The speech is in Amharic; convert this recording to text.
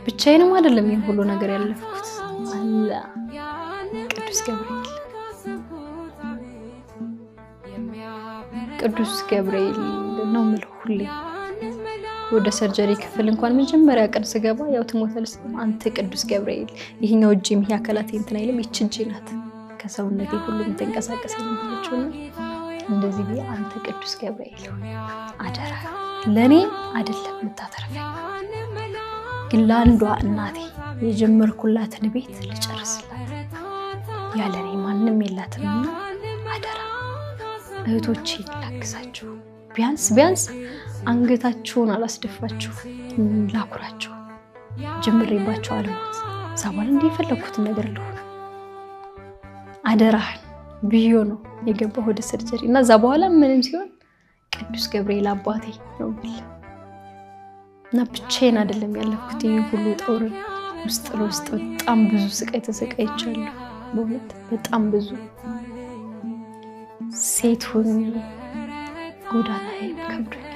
ብቻዬንም አይደለም ይሄን ሁሉ ነገር ያለፍኩት አላ ቅዱስ ገብርኤል ነው የምለው ሁሌ ወደ ሰርጀሪ ክፍል እንኳን መጀመሪያ ቀን ስገባ ያው ትሞተልስ አንተ ቅዱስ ገብርኤል ይሄኛው እጄ ይሄ አካላቴ እንትን አይልም ይቺ እጄ ናት ከሰውነቴ ሁሉ ተንቀሳቀሰ ነው እንደዚህ ቢያ አንተ ቅዱስ ገብርኤል አደራ ለኔ አይደለም የምታተርፈኝ ግን ለአንዷ እናቴ የጀመርኩላትን ቤት ልጨርስላት ያለኔ ማንንም የላትምና አደራ እህቶቼ ላግዛችሁ ቢያንስ አንገታችሁን አላስደፋችሁ ላኩራችሁ ጀምሬባችሁ አልሞት ሳባል እንደፈለኩት ነገር ልሁን አደራህን ብዮ ነው የገባው ወደ ሰርጀሪ እና ዛ በኋላ ምንም ሲሆን ቅዱስ ገብርኤል አባቴ ነው ብል እና ብቻዬን አይደለም ያለፍኩት ይሄን ሁሉ ጦር ውስጥ በጣም ብዙ ስቃይ ተሰቃይቻለሁ በእውነት በጣም ብዙ ሴት ሆኜ ጎዳና ላይ ከብዶኝ